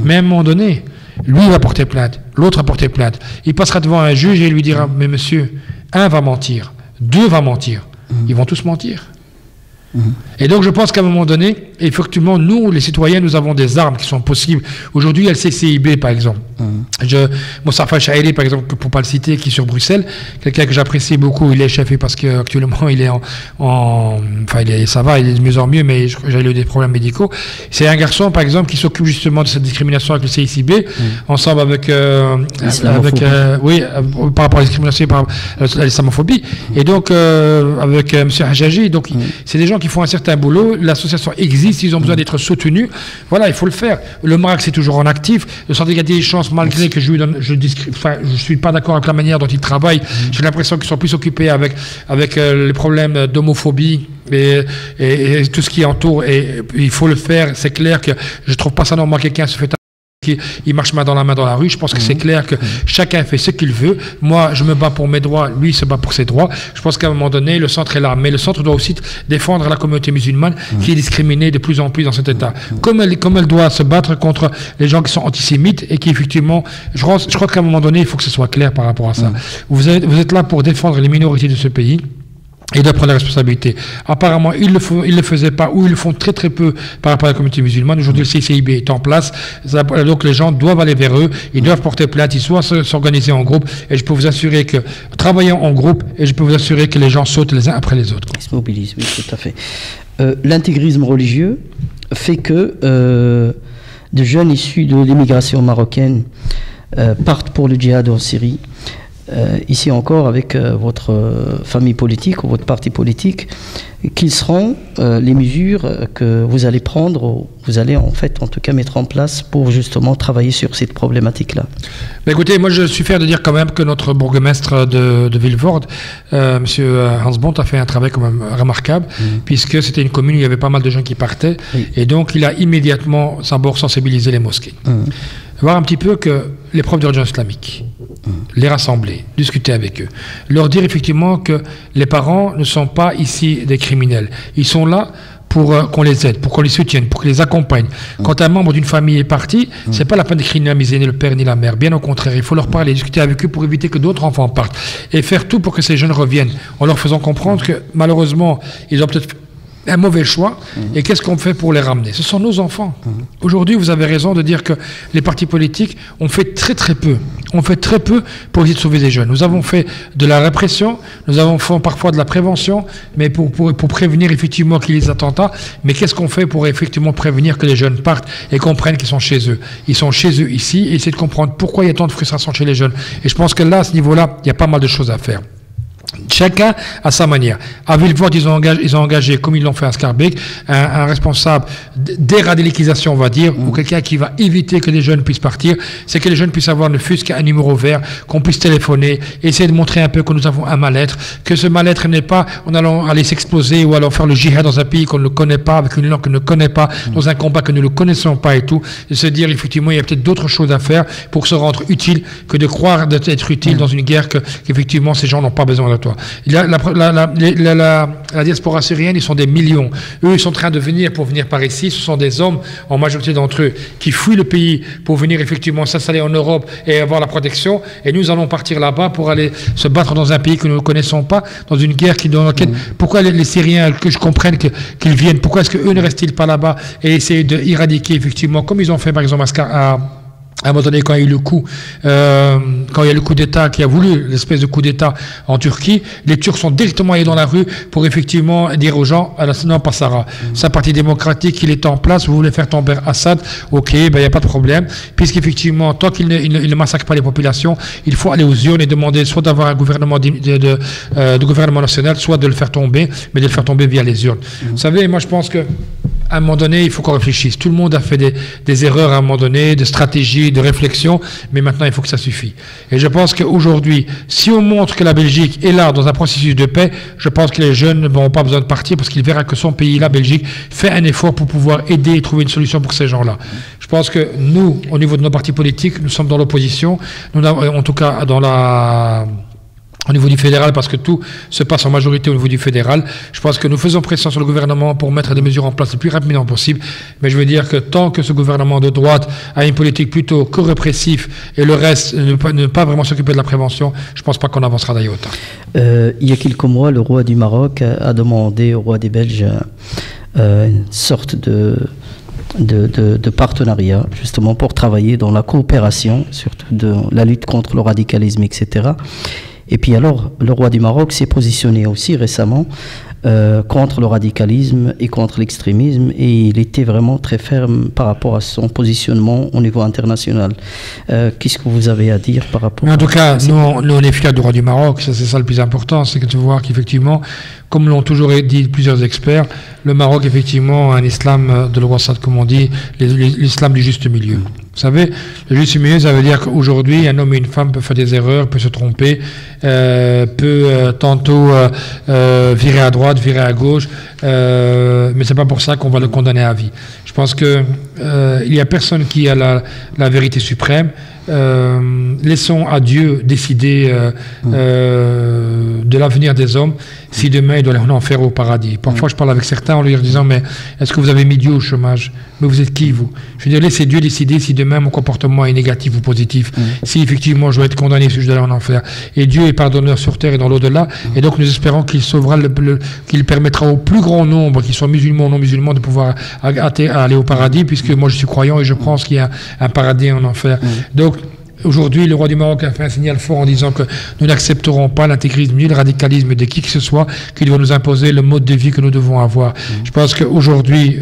Mais à un moment donné, lui va porter plainte, l'autre va porter plainte. Il passera devant un juge et il lui dira, mais monsieur, un va mentir, deux va mentir. Ils vont tous mentir. Et donc je pense qu'à un moment donné, effectivement, nous, les citoyens, nous avons des armes qui sont possibles. Aujourd'hui, il y a le CCIB, par exemple. Moustapha Chahiri, par exemple, pour ne pas le citer, qui est sur Bruxelles, quelqu'un que j'apprécie beaucoup, il est chef parce qu'actuellement, il est ça va, il est de mieux en mieux, mais j'ai eu des problèmes médicaux. C'est un garçon, par exemple, qui s'occupe justement de cette discrimination avec le CICB, ensemble avec par rapport à la discrimination, par rapport à l'islamophobie, et donc avec M. Hajaji. Donc, c'est des gens qui font un certain boulot. L'association existe, ils ont besoin d'être soutenus. Voilà, il faut le faire. Le MRAC, c'est toujours en actif. Le Centre d'égalité des chances, malgré que je suis pas d'accord avec la manière dont ils travaillent, j'ai l'impression qu'ils sont plus occupés avec les problèmes d'homophobie et tout ce qui entoure. Et il faut le faire. C'est clair que je trouve pas ça normal. Quelqu'un se fait il marche main dans la rue. Je pense que c'est clair que chacun fait ce qu'il veut. Moi, je me bats pour mes droits, lui se bat pour ses droits. Je pense qu'à un moment donné, le centre est là. Mais le centre doit aussi défendre la communauté musulmane qui est discriminée de plus en plus dans cet État. Comme elle doit se battre contre les gens qui sont antisémites et qui, effectivement, je crois qu'à un moment donné, il faut que ce soit clair par rapport à ça. Vous êtes là pour défendre les minorités de ce pays et de prendre la responsabilité. Apparemment, ils le faisaient pas, ou ils le font très très peu par rapport à la communauté musulmane. Aujourd'hui, le CCIB est en place, donc les gens doivent aller vers eux, ils doivent porter plainte, ils doivent s'organiser en groupe, et je peux vous assurer que, travaillant en groupe, et je peux vous assurer que les gens sautent les uns après les autres. Ils se mobilisent, oui, tout à fait. L'intégrisme religieux fait que de jeunes issus de l'immigration marocaine partent pour le djihad en Syrie. Ici encore avec votre famille politique ou votre parti politique, quelles seront les mesures que vous allez prendre, ou vous allez en fait en tout cas mettre en place pour justement travailler sur cette problématique-là? Écoutez, moi je suis fier de dire quand même que notre bourgmestre de Vilvoorde, M. Hans Bont, a fait un travail quand même remarquable, puisque c'était une commune où il y avait pas mal de gens qui partaient, et donc il a immédiatement d'abord sensibilisé les mosquées. Voir un petit peu que les profs de religion islamique, les rassembler, discuter avec eux, leur dire effectivement que les parents ne sont pas ici des criminels. Ils sont là pour qu'on les aide, pour qu'on les soutienne, pour qu'ils les accompagnent. Quand un membre d'une famille est parti, c'est pas la peine de criminaliser ni le père ni la mère. Bien au contraire, il faut leur parler, discuter avec eux pour éviter que d'autres enfants partent. Et faire tout pour que ces jeunes reviennent, en leur faisant comprendre que malheureusement, ils ont peut-être un mauvais choix, et qu'est-ce qu'on fait pour les ramener? Ce sont nos enfants. Aujourd'hui, vous avez raison de dire que les partis politiques ont fait très peu. On fait très peu pour essayer de sauver des jeunes. Nous avons fait de la répression, nous avons fait parfois de la prévention, mais pour prévenir effectivement qu'il y ait des attentats. Mais qu'est-ce qu'on fait pour effectivement prévenir que les jeunes partent et comprennent qu'ils sont chez eux? Ils sont chez eux ici, et essayer de comprendre pourquoi il y a tant de frustration chez les jeunes. Et je pense que là, à ce niveau-là, il y a pas mal de choses à faire. Chacun à sa manière. À Villefort, ils ont engagé, comme ils l'ont fait à Scarbeck, un responsable déradicalisation, on va dire, ou quelqu'un qui va éviter que les jeunes puissent partir. C'est que les jeunes puissent avoir ne fût-ce qu'un numéro vert, qu'on puisse téléphoner, essayer de montrer un peu que nous avons un mal-être, que ce mal-être n'est pas en allant aller s'exploser ou allant faire le jihad dans un pays qu'on ne connaît pas, avec une langue qu'on ne connaît pas, dans un combat que nous ne connaissons pas et tout, et se dire effectivement il y a peut-être d'autres choses à faire pour se rendre utile que de croire d'être utile dans une guerre qu'effectivement ces gens n'ont pas besoin de toi. La diaspora syrienne, ils sont des millions. Eux, ils sont en train de venir pour venir par ici. Ce sont des hommes, en majorité d'entre eux, qui fuient le pays pour venir effectivement s'installer en Europe et avoir la protection. Et nous allons partir là-bas pour aller se battre dans un pays que nous ne connaissons pas, dans une guerre dans laquelle... Pourquoi les Syriens, que je comprenne qu'ils viennent, pourquoi est-ce qu'eux ne restent-ils pas là-bas et essayer d'éradiquer effectivement, comme ils ont fait par exemple à un moment donné, quand il y a eu le coup, quand il y a le coup d'État qui a voulu l'espèce de coup d'État en Turquie, les Turcs sont directement allés dans la rue pour effectivement dire aux gens, non, pas Sarah, c'est un parti démocratique, il est en place, vous voulez faire tomber Assad, ok, ben il n'y a pas de problème, puisqu'effectivement, tant qu'il ne massacre pas les populations, il faut aller aux urnes et demander soit d'avoir un gouvernement de gouvernement national, soit de le faire tomber, mais de le faire tomber via les urnes. Vous savez, moi je pense que à un moment donné, il faut qu'on réfléchisse. Tout le monde a fait des erreurs à un moment donné, de stratégie, de réflexion, mais maintenant, il faut que ça suffise. Et je pense qu'aujourd'hui, si on montre que la Belgique est là dans un processus de paix, je pense que les jeunes n'auront pas besoin de partir parce qu'ils verront que son pays, la Belgique, fait un effort pour pouvoir aider et trouver une solution pour ces gens-là. Je pense que nous, au niveau de nos partis politiques, nous sommes dans l'opposition, en tout cas au niveau du fédéral, parce que tout se passe en majorité au niveau du fédéral. Je pense que nous faisons pression sur le gouvernement pour mettre des mesures en place le plus rapidement possible. Mais je veux dire que tant que ce gouvernement de droite a une politique plutôt que répressive et le reste ne pas vraiment s'occuper de la prévention, je ne pense pas qu'on avancera d'ailleurs. Il y a quelques mois, le roi du Maroc a demandé au roi des Belges une sorte de partenariat, justement pour travailler dans la coopération, surtout de la lutte contre le radicalisme, etc. Et puis alors, le roi du Maroc s'est positionné aussi récemment contre le radicalisme et contre l'extrémisme, et il était vraiment très ferme par rapport à son positionnement au niveau international. Qu'est-ce que vous avez à dire par rapport à ça? En tout cas, nous on est fiers du roi du Maroc, c'est ça le plus important, c'est de voir qu'effectivement, comme l'ont toujours dit plusieurs experts, le Maroc, effectivement, a un islam de l'Ouassat, comme on dit, l'islam du juste milieu. Vous savez, le juste milieu, ça veut dire qu'aujourd'hui, un homme et une femme peuvent faire des erreurs, peuvent se tromper, peut tantôt virer à droite, virer à gauche, mais c'est pas pour ça qu'on va le condamner à vie. Je pense que il y a personne qui a la vérité suprême. Laissons à Dieu décider de l'avenir des hommes, si demain il doit aller en enfer ou au paradis. Parfois je parle avec certains en leur disant, mais est-ce que vous avez mis Dieu au chômage? Mais vous êtes qui, vous? Je veux dire, laissez Dieu décider si demain mon comportement est négatif ou positif, si effectivement je dois être condamné, si je dois aller en enfer. Et Dieu est pardonneur sur terre et dans l'au-delà, et donc nous espérons qu'il sauvera qu'il permettra au plus grand nombre, qu'ils soient musulmans ou non musulmans, de pouvoir aller au paradis, puisque moi je suis croyant et je pense qu'il y a un paradis et un enfer. Donc aujourd'hui, le roi du Maroc a fait un signal fort en disant que nous n'accepterons pas l'intégrisme ni le radicalisme de qui que ce soit qui doit nous imposer le mode de vie que nous devons avoir. Je pense qu'aujourd'hui,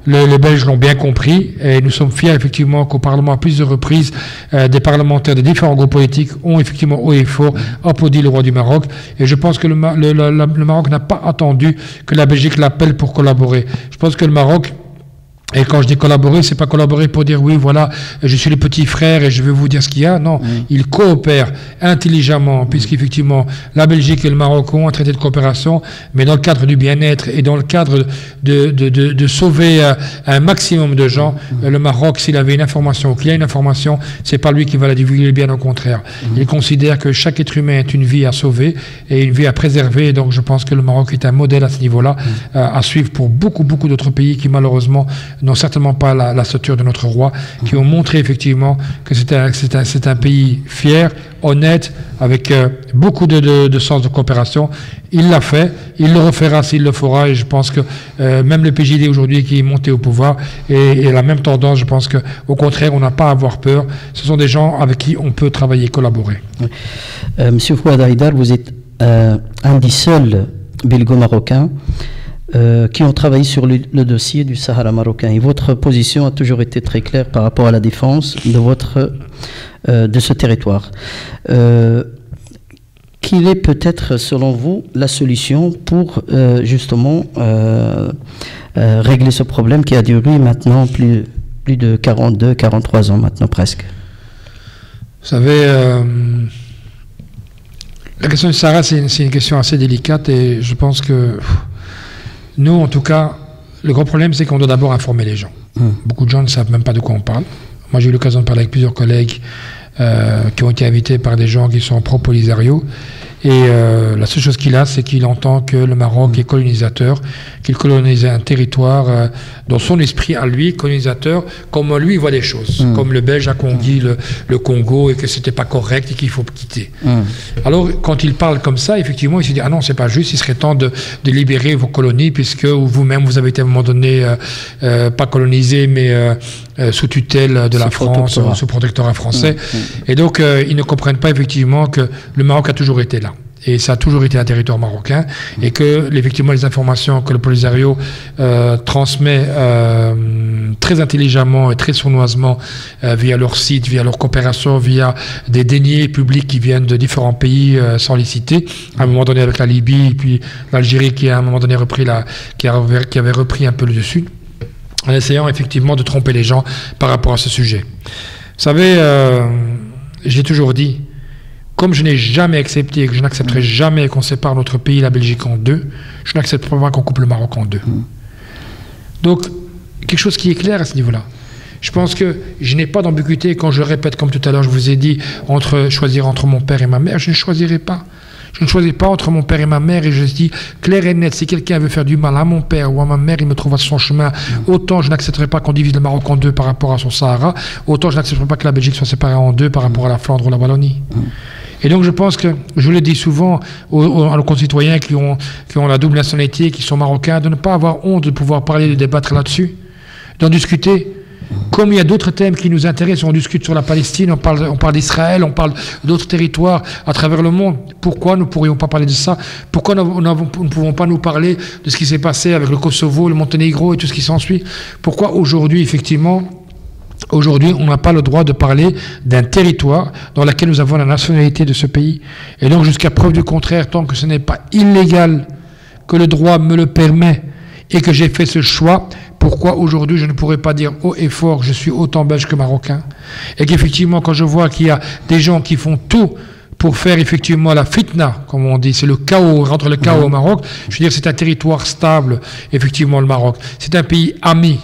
les Belges l'ont bien compris et nous sommes fiers effectivement qu'au Parlement, à plusieurs reprises, des parlementaires de différents groupes politiques ont effectivement haut et fort applaudi le roi du Maroc. Et je pense que le Maroc n'a pas attendu que la Belgique l'appelle pour collaborer. Je pense que le Maroc Et quand je dis collaborer, c'est pas collaborer pour dire oui, voilà, je suis le petit frère et je vais vous dire ce qu'il y a. Non, ils coopèrent intelligemment, puisqu'effectivement, la Belgique et le Maroc ont un traité de coopération, mais dans le cadre du bien-être et dans le cadre de sauver un maximum de gens. Le Maroc, s'il avait une information ou qu'il a une information, c'est pas lui qui va la divulguer, bien au contraire. Il considère que chaque être humain est une vie à sauver et une vie à préserver. Et donc, je pense que le Maroc est un modèle à ce niveau-là, à suivre pour beaucoup d'autres pays qui, malheureusement, n'ont certainement pas la stature de notre roi, qui ont montré effectivement que c'est un pays fier, honnête, avec beaucoup de sens de coopération. Il l'a fait, il le refera s'il le fera, et je pense que même le PJD aujourd'hui qui est monté au pouvoir et la même tendance, je pense qu'au contraire, on n'a pas à avoir peur. Ce sont des gens avec qui on peut travailler, collaborer. Monsieur Fouad Haïdar, vous êtes un des seuls belgo-marocains qui ont travaillé sur le dossier du Sahara marocain. Et votre position a toujours été très claire par rapport à la défense de ce territoire. Quelle est peut-être, selon vous, la solution pour justement régler ce problème qui a duré maintenant plus de 42, 43 ans maintenant presque? Vous savez, la question du Sahara, c'est une question assez délicate, et je pense que nous, en tout cas, le gros problème, c'est qu'on doit d'abord informer les gens. Beaucoup de gens ne savent même pas de quoi on parle. Moi, j'ai eu l'occasion de parler avec plusieurs collègues qui ont été invités par des gens qui sont pro-Polisario. Et la seule chose qu'il a, c'est qu'il entend que le Maroc est colonisateur, qu'il colonisait un territoire dans son esprit à lui, colonisateur, comme lui il voit les choses. Comme le Belge a conquis le Congo et que c'était pas correct et qu'il faut quitter. Alors, quand il parle comme ça, effectivement, il se dit, ah non, c'est pas juste, il serait temps de libérer vos colonies, puisque vous-même, vous avez été à un moment donné, pas colonisé, mais sous tutelle de la France, sous protectorat français. Et donc, ils ne comprennent pas effectivement que le Maroc a toujours été là. Et ça a toujours été un territoire marocain, et que effectivement les informations que le Polisario transmet très intelligemment et très sournoisement via leur site, via leur coopération, via des deniers publics qui viennent de différents pays sans les citer, à un moment donné avec la Libye et puis l'Algérie qui à un moment donné qui avait repris un peu le dessus, en essayant effectivement de tromper les gens par rapport à ce sujet. Vous savez, j'ai toujours dit, comme je n'ai jamais accepté et que je n'accepterai jamais qu'on sépare notre pays, la Belgique, en deux, je n'accepterai pas qu'on coupe le Maroc en deux. Donc, quelque chose qui est clair à ce niveau-là. Je pense que je n'ai pas d'ambiguïté quand je répète, comme tout à l'heure, je vous ai dit, choisir entre mon père et ma mère, je ne choisirai pas. Je ne choisis pas entre mon père et ma mère, et je dis clair et net, si quelqu'un veut faire du mal à mon père ou à ma mère, il me trouvera son chemin. Autant je n'accepterai pas qu'on divise le Maroc en deux par rapport à son Sahara, autant je n'accepterai pas que la Belgique soit séparée en deux par rapport à la Flandre ou la Wallonie. Et donc je pense que, je le dis souvent à nos concitoyens qui ont la double nationalité, qui sont marocains, de ne pas avoir honte de pouvoir parler, de débattre là-dessus, d'en discuter. Comme il y a d'autres thèmes qui nous intéressent, on discute sur la Palestine, on parle d'Israël, on parle d'autres territoires à travers le monde. Pourquoi nous ne pourrions pas parler de ça? Pourquoi nous ne pouvons pas nous parler de ce qui s'est passé avec le Kosovo, le Monténégro et tout ce qui s'ensuit? Pourquoi aujourd'hui, effectivement, on n'a pas le droit de parler d'un territoire dans lequel nous avons la nationalité de ce pays? Et donc, jusqu'à preuve du contraire, tant que ce n'est pas illégal, que le droit me le permet et que j'ai fait ce choix, pourquoi aujourd'hui je ne pourrais pas dire haut et fort que je suis autant belge que marocain? Et qu'effectivement, quand je vois qu'il y a des gens qui font tout pour faire effectivement la fitna, comme on dit, c'est le chaos, rendre le chaos au Maroc, je veux dire, c'est un territoire stable, effectivement, le Maroc. C'est un pays ami,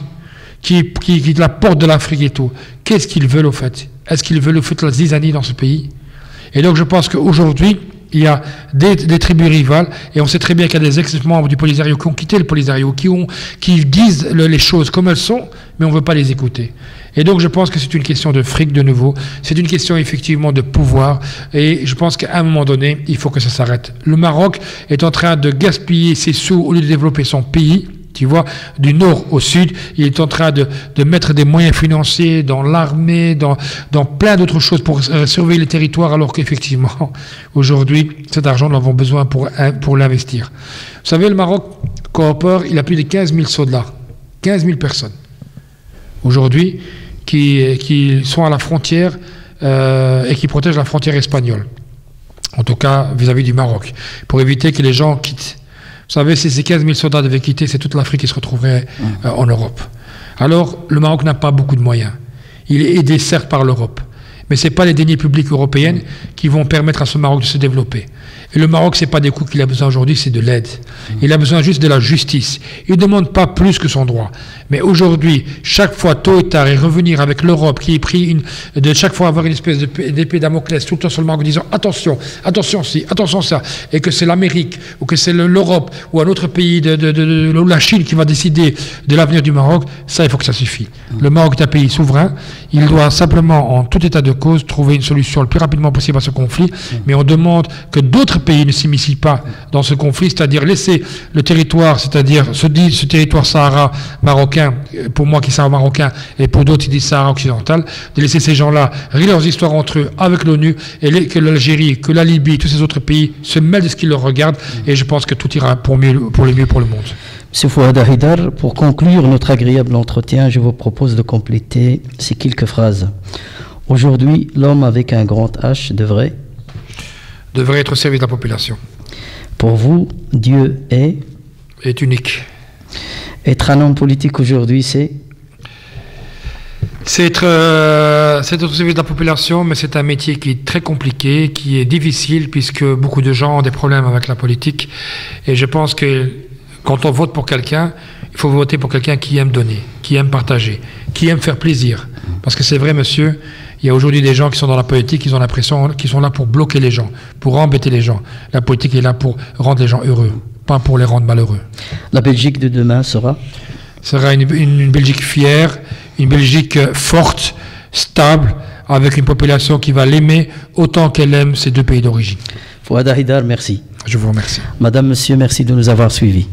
qui est la porte de l'Afrique et tout. Qu'est-ce qu'ils veulent au fait? Est-ce qu'ils veulent au fait la zizanie dans ce pays? Et donc je pense qu'aujourd'hui, il y a des tribus rivales, et on sait très bien qu'il y a des ex-membres du Polisario qui ont quitté le Polisario, qui disent les choses comme elles sont, mais on ne veut pas les écouter. Et donc je pense que c'est une question de fric de nouveau, c'est une question effectivement de pouvoir, et je pense qu'à un moment donné, il faut que ça s'arrête. Le Maroc est en train de gaspiller ses sous au lieu de développer son pays. Tu vois, du nord au sud, il est en train de mettre des moyens financiers dans l'armée, dans plein d'autres choses pour surveiller les territoires, alors qu'effectivement, aujourd'hui, cet argent, nous avons besoin pour l'investir. Vous savez, le Maroc coopère, il a plus de 15 000 soldats, 15 000 personnes, aujourd'hui, qui sont à la frontière et qui protègent la frontière espagnole, en tout cas vis-à-vis du Maroc, pour éviter que les gens quittent. Vous savez, si ces 15 000 soldats devaient quitter, c'est toute l'Afrique qui se retrouverait en Europe. Alors, le Maroc n'a pas beaucoup de moyens. Il est aidé certes par l'Europe, mais ce n'est pas les deniers publics européennes qui vont permettre à ce Maroc de se développer. Et le Maroc, ce n'est pas des coups qu'il a besoin aujourd'hui, c'est de l'aide. Il a besoin juste de la justice. Il ne demande pas plus que son droit. Mais aujourd'hui, chaque fois, tôt et tard, et revenir avec l'Europe qui est pris de chaque fois avoir une espèce d'épée Damoclès tout le temps sur le Maroc en disant attention, attention ci, attention ça, et que c'est l'Amérique, ou que c'est l'Europe, ou un autre pays, ou la Chine qui va décider de l'avenir du Maroc, ça, il faut que ça suffise. Le Maroc est un pays souverain. Il doit simplement, en tout état de cause, trouver une solution le plus rapidement possible à ce conflit. Mais on demande que d'autres pays ne s'immiscent pas dans ce conflit, c'est-à-dire laisser le territoire, c'est-à-dire ce territoire Sahara marocain, pour moi qui est Sahara marocain, et pour d'autres qui disent Sahara occidental, de laisser ces gens-là régler leurs histoires entre eux avec l'ONU, et que l'Algérie, que la Libye, tous ces autres pays se mêlent de ce qui leur regarde, et je pense que tout ira pour le mieux pour le monde. Monsieur Fouad Haïdar, pour conclure notre agréable entretien, je vous propose de compléter ces quelques phrases. Aujourd'hui, l'homme avec un grand H devrait être au service de la population. Pour vous, Dieu est unique. Être un homme politique aujourd'hui, c'est être au service de la population, mais c'est un métier qui est très compliqué, qui est difficile, puisque beaucoup de gens ont des problèmes avec la politique. Et je pense que quand on vote pour quelqu'un, il faut voter pour quelqu'un qui aime donner, qui aime partager, qui aime faire plaisir. Parce que c'est vrai, monsieur, il y a aujourd'hui des gens qui sont dans la politique, ils ont l'impression qu'ils sont là pour bloquer les gens, pour embêter les gens. La politique est là pour rendre les gens heureux, pas pour les rendre malheureux. La Belgique de demain sera une Belgique fière, une Belgique forte, stable, avec une population qui va l'aimer autant qu'elle aime ses deux pays d'origine. Fouad Haïdar, merci. Je vous remercie. Madame, monsieur, merci de nous avoir suivis.